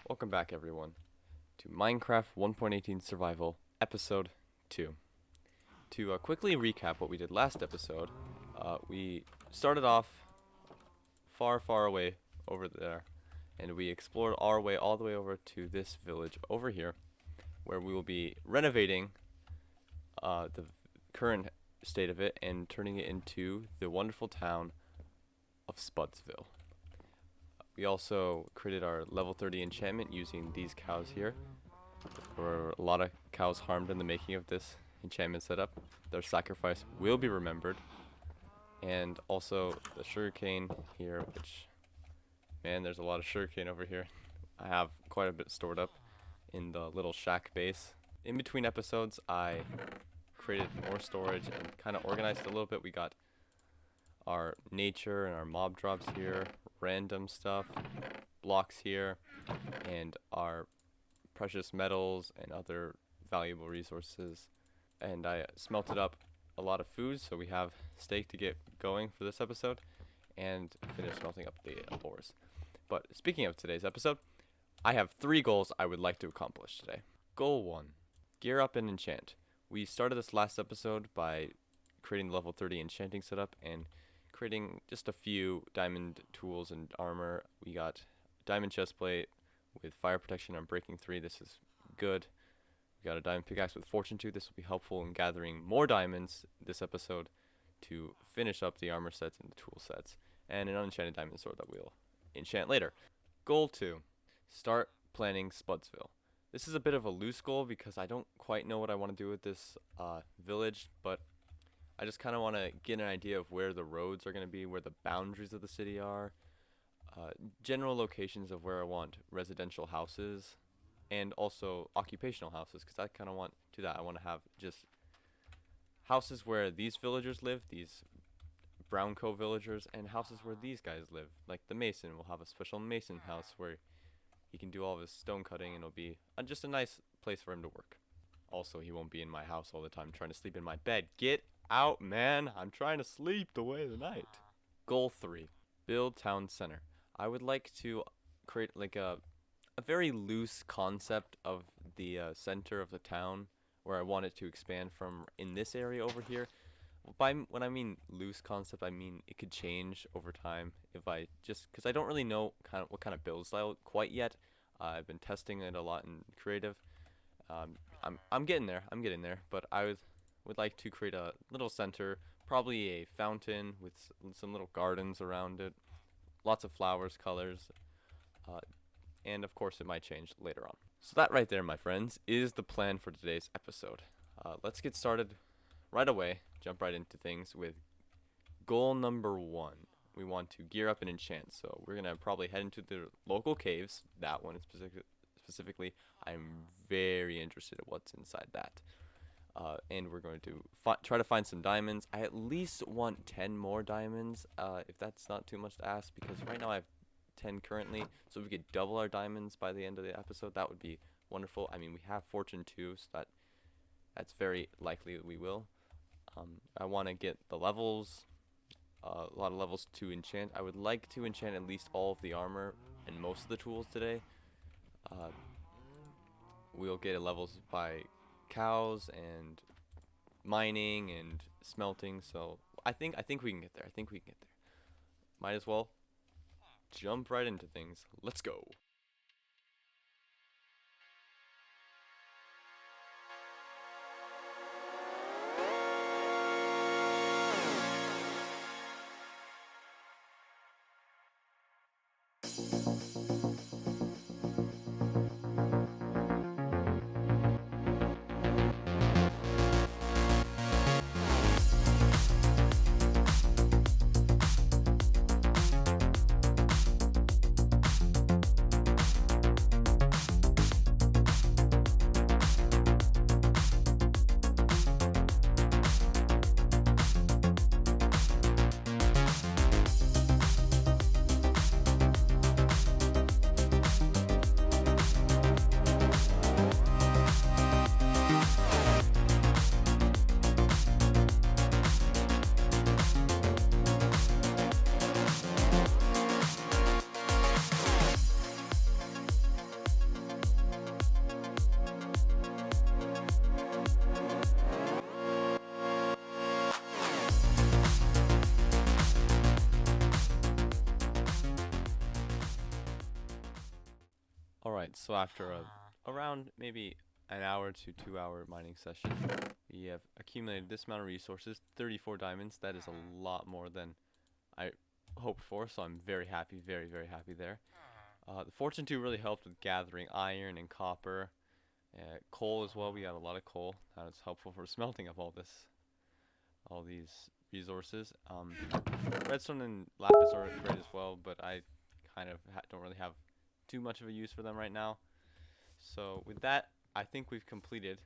Welcome back, everyone, to Minecraft 1.18 Survival, Episode 2. To quickly recap what we did last episode, we started off far, far away over there, and we explored our way all the way over to this village over here, where we will be renovating the current state of it and turning it into the wonderful town of SpudsVille. We also created our level 30 enchantment using these cows here. There were a lot of cows harmed in the making of this enchantment setup. Their sacrifice will be remembered. And also the sugarcane here, which, man, there's a lot of sugarcane over here. I have quite a bit stored up in the little shack base. In between episodes, I created more storage and kind of organized it a little bit. We got our nature and our mob drops here, random stuff, blocks here, and our precious metals and other valuable resources. And I smelted up a lot of food, so we have steak to get going for this episode, and finish smelting up the ores. But speaking of today's episode, I have 3 goals I would like to accomplish today. Goal 1, gear up and enchant. We started this last episode by creating the level 30 enchanting setup and creating just a few diamond tools and armor. We got diamond chestplate with fire protection on breaking 3. This is good. We got a diamond pickaxe with fortune 2. This will be helpful in gathering more diamonds this episode to finish up the armor sets and the tool sets. And an unenchanted diamond sword that we'll enchant later. Goal 2, start planning SpudsVille. This is a bit of a loose goal because I don't quite know what I want to do with this village, but I just kind of want to get an idea of where the roads are going to be, where the boundaries of the city are, general locations of where I want residential houses, and also occupational houses, because I kind of want to do that. I want to have just houses where these villagers live, these Brown Co villagers, and houses where these guys live. Like the mason will have a special mason house where he can do all of his stone cutting, and it'll be just a nice place for him to work. Also, he won't be in my house all the time trying to sleep in my bed. Get out, man. I'm trying to sleep the way of the night. Goal 3, build town center. I would like to create like a very loose concept of the center of the town where I want it to expand from in this area over here. When I mean loose concept, I mean it could change over time if I just, because I don't really know what kind of build style quite yet. I've been testing it a lot in creative. I'm getting there. But I would like to create a little center, probably a fountain with some little gardens around it, lots of flowers, colors, and of course it might change later on. So that right there, my friends, is the plan for today's episode. Let's get started right away, jump right into things with goal number 1. We want to gear up and enchant, so we're going to probably head into the local caves, that one specifically. I'm very interested in what's inside that. And we're going to try to find some diamonds. I at least want 10 more diamonds, if that's not too much to ask, because right now I have 10 currently, so if we could double our diamonds by the end of the episode, that would be wonderful. I mean, we have fortune 2, so that's very likely that we will. I want to get the levels, a lot of levels to enchant. I would like to enchant at least all of the armor and most of the tools today. We'll get levels by cows and mining and smelting, so I think we can get there. Might as well jump right into things. Let's go. Alright, so after around maybe an hour to 2 hour mining session, we have accumulated this amount of resources, 34 diamonds. That is a lot more than I hoped for, so I'm very happy, very, very happy there. The Fortune 2 really helped with gathering iron and copper, coal as well. We got a lot of coal. That was helpful for smelting of all these resources. Redstone and lapis are great as well, but I kind of don't really have too much of a use for them right now. So with that, I think we've completed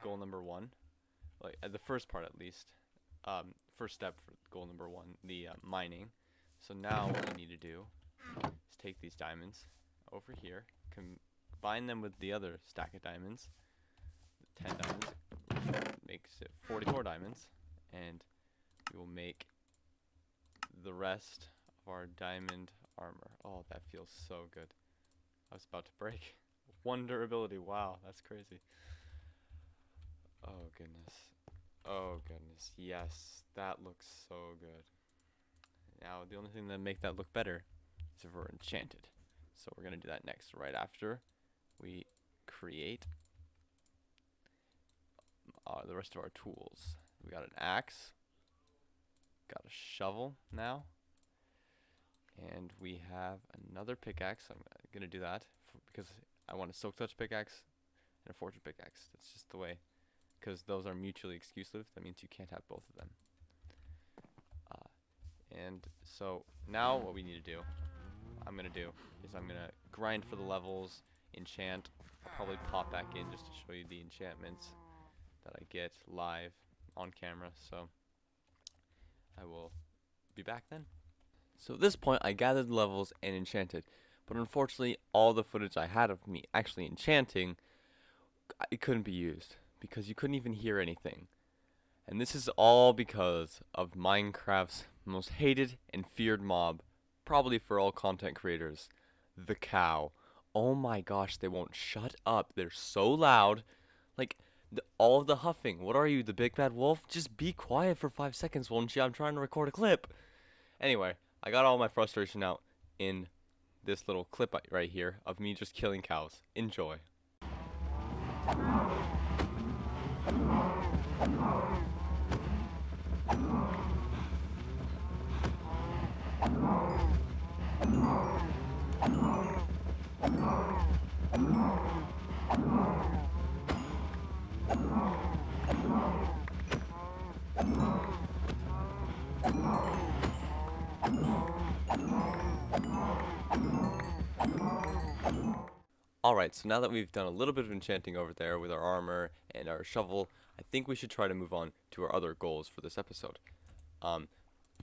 goal number 1, like the first part at least. First step for goal number 1, the mining. So now what we need to do is take these diamonds over here, combine them with the other stack of diamonds. 10 diamonds makes it 44 diamonds, and we will make the rest of our diamond armor. Oh, that feels so good. I was about to break. 1 durability, wow, that's crazy. Oh goodness. Oh goodness, yes, that looks so good. Now the only thing that make that look better is if we're enchanted. So we're gonna do that next, right after we create the rest of our tools. We got an axe, got a shovel now, and we have another pickaxe. I'm gonna do that because I want a silk touch pickaxe and a fortune pickaxe. That's just the way, because those are mutually exclusive. That means you can't have both of them. And so now what we need to do, I'm gonna grind for the levels, enchant. I'll probably pop back in just to show you the enchantments that I get live on camera. So I will be back then. So at this point, I gathered the levels and enchanted, but unfortunately, all the footage I had of me actually enchanting, it couldn't be used because you couldn't even hear anything. And this is all because of Minecraft's most hated and feared mob, probably for all content creators, the cow. Oh my gosh, they won't shut up. They're so loud. Like, all of the huffing. What are you, the big bad wolf? Just be quiet for 5 seconds, won't you? I'm trying to record a clip. Anyway, I got all my frustration out in this little clip right here of me just killing cows. Enjoy. Alright, so now that we've done a little bit of enchanting over there with our armor and our shovel, I think we should try to move on to our other goals for this episode.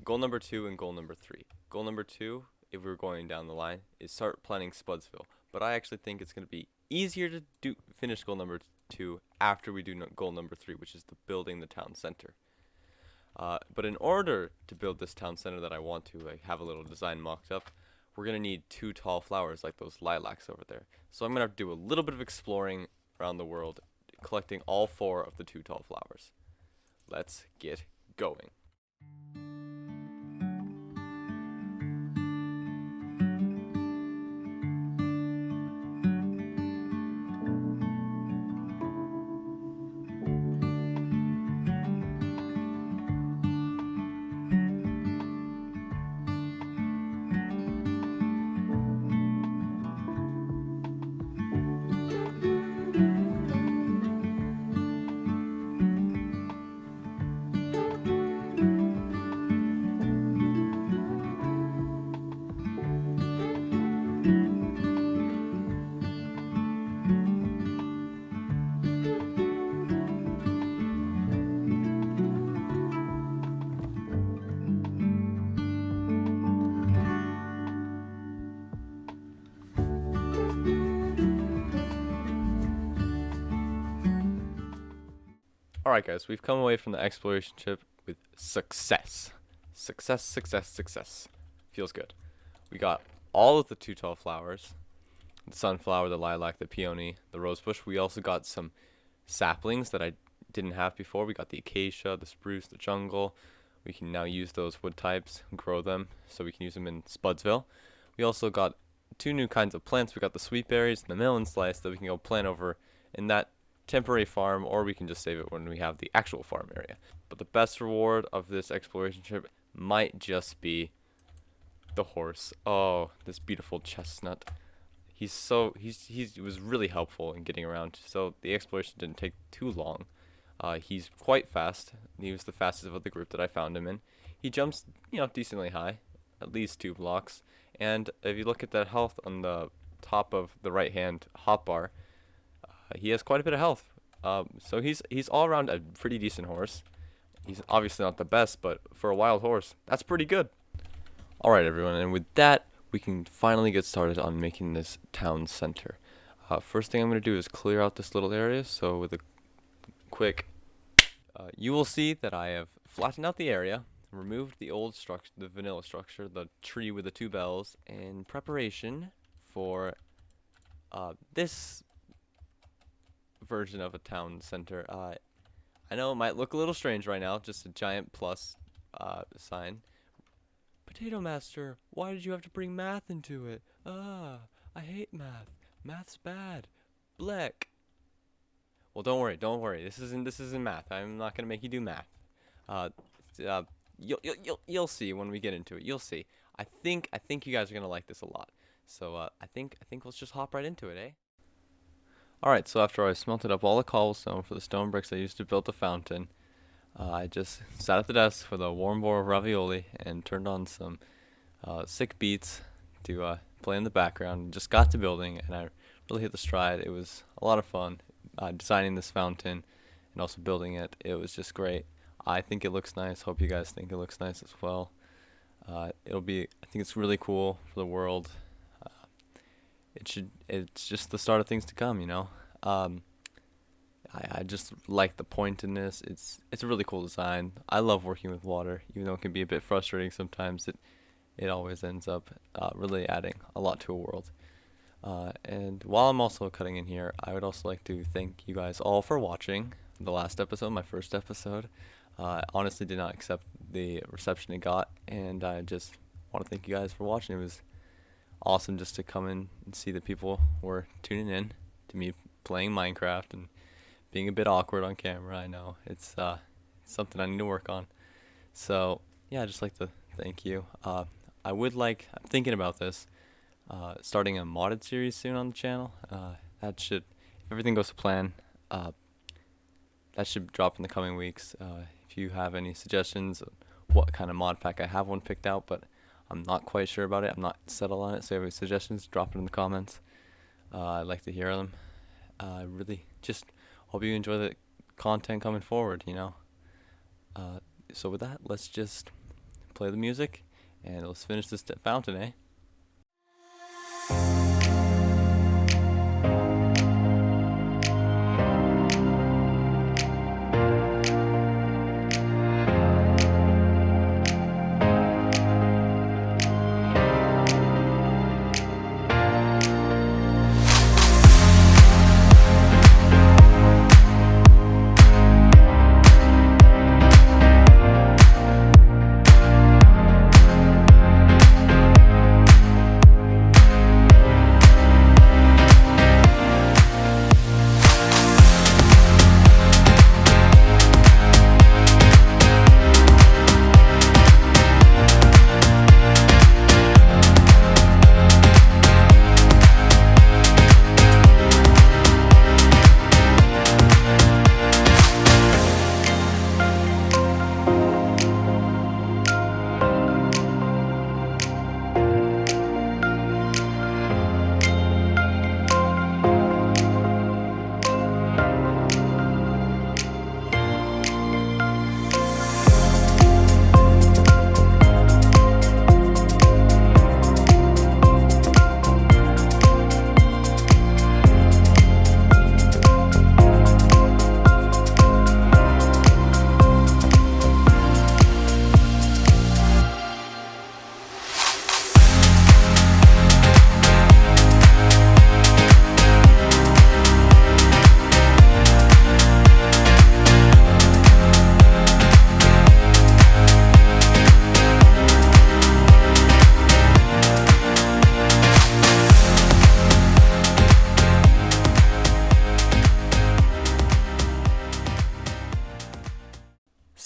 Goal number 2 and goal number 3. Goal number 2, if we're going down the line, is start planning SpudsVille. But I actually think it's going to be easier to finish goal number 2 after we do goal number 3, which is the building the town center. But in order to build this town center that I want to, like, have a little design mocked up, we're going to need 2 tall flowers like those lilacs over there. So I'm going to have to do a little bit of exploring around the world, collecting all 4 of the 2 tall flowers. Let's get going. Alright guys, we've come away from the exploration trip with success. Success, success, success. Feels good. We got all of the 2 tall flowers. The sunflower, the lilac, the peony, the rosebush. We also got some saplings that I didn't have before. We got the acacia, the spruce, the jungle. We can now use those wood types and grow them so we can use them in SpudsVille. We also got two new kinds of plants. We got the sweet berries and the melon slice that we can go plant over in that temporary farm, or we can just save it when we have the actual farm area. But the best reward of this exploration trip might just be the horse. Oh, this beautiful chestnut. He was really helpful in getting around, so the exploration didn't take too long. He's quite fast. He was the fastest of the group that I found him in. He jumps, decently high, at least 2 blocks. And if you look at that health on the top of the right-hand hotbar, he has quite a bit of health. So he's all around a pretty decent horse. He's obviously not the best, but for a wild horse, that's pretty good. Alright everyone, and with that, we can finally get started on making this town center. First thing I'm going to do is clear out this little area, so with a quick, you will see that I have flattened out the area, removed the old structure, the vanilla structure, the tree with the 2 bells, in preparation for this version of a town center. I know it might look a little strange right now, just a giant plus sign. Potato Master, why did you have to bring math into it? I hate math. Math's bad. Bleck. Well, don't worry. This isn't math. I'm not gonna make you do math. You'll see when we get into it. You'll see. I think you guys are gonna like this a lot. So I think let's just hop right into it, eh? Alright, so after I smelted up all the cobblestone for the stone bricks I used to build the fountain, I just sat at the desk with a warm bowl of ravioli and turned on some sick beats to play in the background, and just got to building, and I really hit the stride. It was a lot of fun designing this fountain and also building it. It was just great. I think it looks nice. Hope you guys think it looks nice as well. I think it's really cool for the world. It's just the start of things to come, I just like the pointedness. It's a really cool design. I love working with water, even though it can be a bit frustrating sometimes. It always ends up really adding a lot to a world. And while I'm also cutting in here, I would also like to thank you guys all for watching the last episode, my first episode. I honestly did not accept the reception it got, and I just want to thank you guys for watching. It was awesome just to come in and see that people were tuning in to me playing Minecraft and being a bit awkward on camera. I know it's something I need to work on. So yeah, I'd just like to thank you. I'm thinking about this, starting a modded series soon on the channel. That should, if everything goes to plan, that should drop in the coming weeks. If you have any suggestions of what kind of mod pack, I have one picked out, but I'm not quite sure about it. I'm not settled on it, so if you have any suggestions, drop it in the comments. I'd like to hear them. I really just hope you enjoy the content coming forward, So with that, let's just play the music, and let's finish this fountain, eh?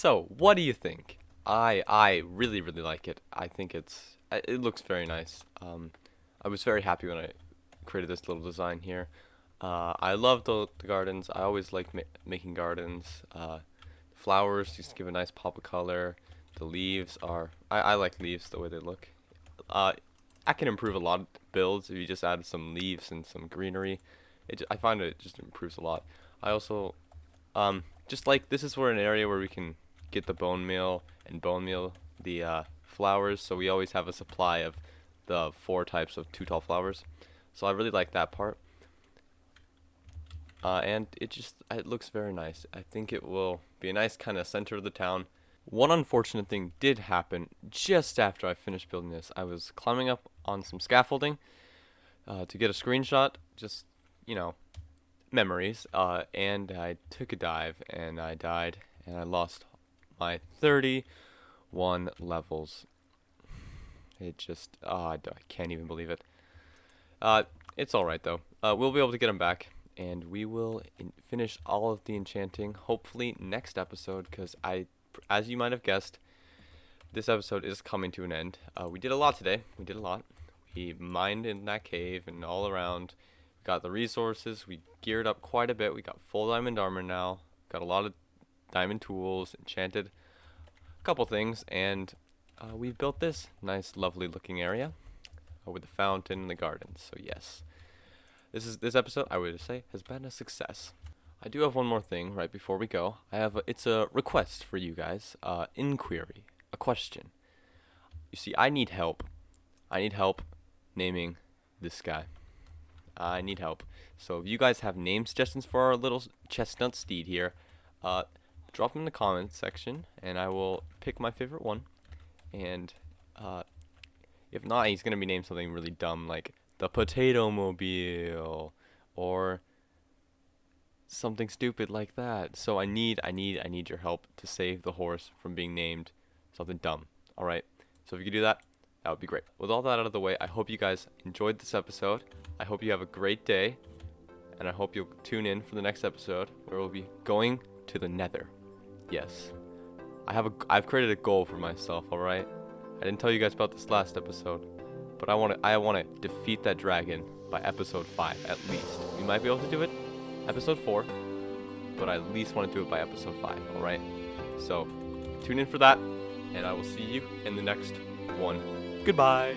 So, what do you think? I really like it. I think it looks very nice. I was very happy when I created this little design here. I love the gardens. I always like making gardens. Flowers just give a nice pop of color. The leaves are I like leaves the way they look. I can improve a lot of builds if you just add some leaves and some greenery. I find it just improves a lot. I also just like this is where an area where we can get the bone meal and bone meal the flowers, so we always have a supply of the 4 types of 2 tall flowers. So I really like that part. And it looks very nice. I think it will be a nice kind of center of the town. One unfortunate thing did happen just after I finished building this. I was climbing up on some scaffolding to get a screenshot, just, you know, memories, and I took a dive and I died and I lost my 31 levels. It just, I can't even believe it. It's alright though. We'll be able to get them back, and we will finish all of the enchanting hopefully next episode, because as you might have guessed, this episode is coming to an end. We did a lot today. We did a lot. We mined in that cave and all around. Got the resources. We geared up quite a bit. We got full diamond armor now. Got a lot of diamond tools. Enchanted a couple things, and we built this nice, lovely looking area with the fountain and the garden. So yes, this episode, I would say, has been a success. I do have one more thing right before we go. It's a request for you guys. Inquiry, a question. You see, I need help. I need help naming this guy. I need help. So if you guys have name suggestions for our little chestnut steed here, drop them in the comments section, and I will pick my favorite one. And if not, he's gonna be named something really dumb like the Potato Mobile or something stupid like that. So I need your help to save the horse from being named something dumb. All right. So if you could do that, that would be great. With all that out of the way, I hope you guys enjoyed this episode. I hope you have a great day, and I hope you'll tune in for the next episode where we'll be going to the Nether. Yes, I've created a goal for myself. All right. I didn't tell you guys about this last episode, but I want to defeat that dragon by episode 5 at least. We might be able to do it episode 4, but I at least want to do it by episode 5. All right. So tune in for that, and I will see you in the next one. Goodbye.